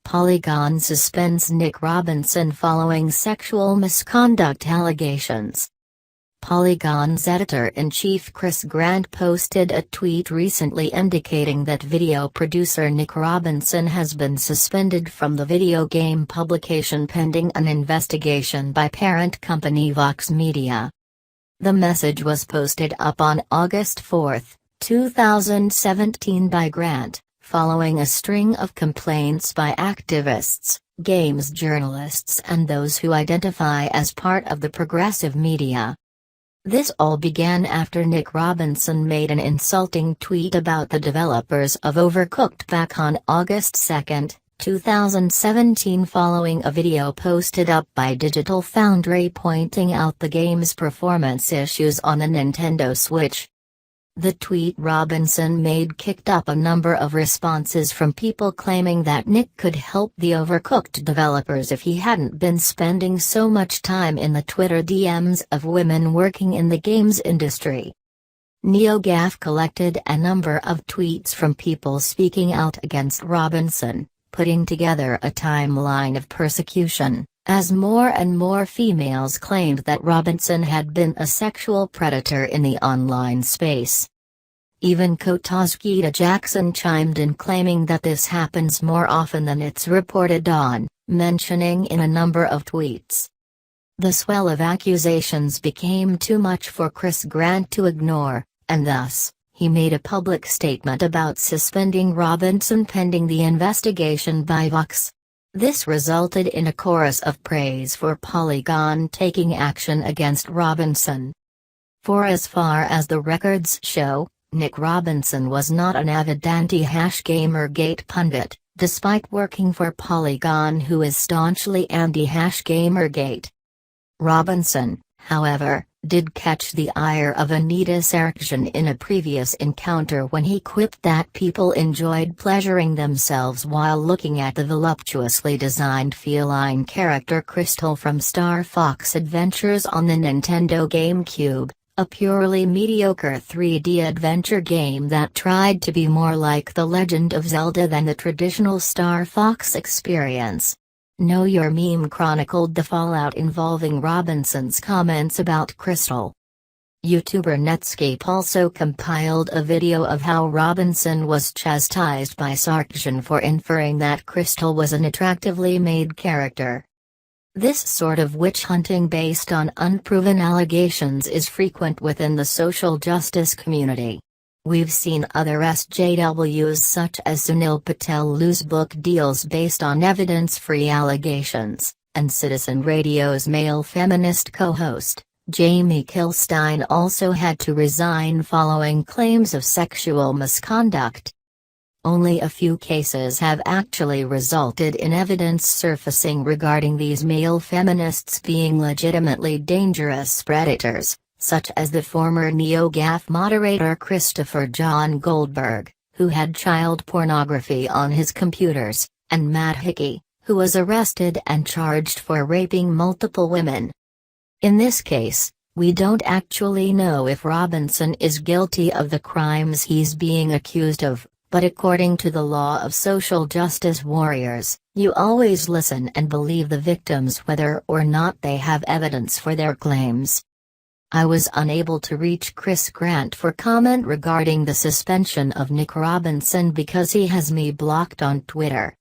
Polygon suspends Nick Robinson following sexual misconduct allegations. Polygon's editor-in-chief Chris Grant posted a tweet recently indicating that video producer Nick Robinson has been suspended from the video game publication pending an investigation by parent company Vox Media. The message was posted up on August 4, 2017 by Grant, following a string of complaints by activists, games journalists and those who identify as part of the progressive media. This all began after Nick Robinson made an insulting tweet about the developers of Overcooked back on August 2, 2017 following a video posted up by Digital Foundry pointing out the game's performance issues on the Nintendo Switch. The tweet Robinson made kicked up a number of responses from people claiming that Nick could help the Overcooked developers if he hadn't been spending so much time in the Twitter DMs of women working in the games industry. NeoGAF collected a number of tweets from people speaking out against Robinson, putting together a timeline of persecution, as more and more females claimed that Robinson had been a sexual predator in the online space. Even Kotazkita Jackson chimed in claiming that this happens more often than it's reported on, mentioning in a number of tweets. The swell of accusations became too much for Chris Grant to ignore, and thus, he made a public statement about suspending Robinson pending the investigation by Vox. This resulted in a chorus of praise for Polygon taking action against Robinson. For as far as the records show, Nick Robinson was not an avid anti-Gamergate pundit, despite working for Polygon, who is staunchly anti-Gamergate. Robinson, however, did catch the ire of Anita Sarkeesian in a previous encounter when he quipped that people enjoyed pleasuring themselves while looking at the voluptuously designed feline character Crystal from Star Fox Adventures on the Nintendo GameCube, a purely mediocre 3D adventure game that tried to be more like The Legend of Zelda than the traditional Star Fox experience. Know Your Meme chronicled the fallout involving Robinson's comments about Crystal. YouTuber Netscape also compiled a video of how Robinson was chastised by Sarkeesian for inferring that Crystal was an attractively made character. This sort of witch hunting based on unproven allegations is frequent within the social justice community. We've seen other SJWs such as Sunil Patel lose book deals based on evidence-free allegations, and Citizen Radio's male feminist co-host, Jamie Kilstein, also had to resign following claims of sexual misconduct. Only a few cases have actually resulted in evidence surfacing regarding these male feminists being legitimately dangerous predators, such as the former NeoGAF moderator Christopher John Goldberg, who had child pornography on his computers, and Matt Hickey, who was arrested and charged for raping multiple women. In this case, we don't actually know if Robinson is guilty of the crimes he's being accused of, but according to the law of social justice warriors, you always listen and believe the victims whether or not they have evidence for their claims. I was unable to reach Chris Grant for comment regarding the suspension of Nick Robinson because he has me blocked on Twitter.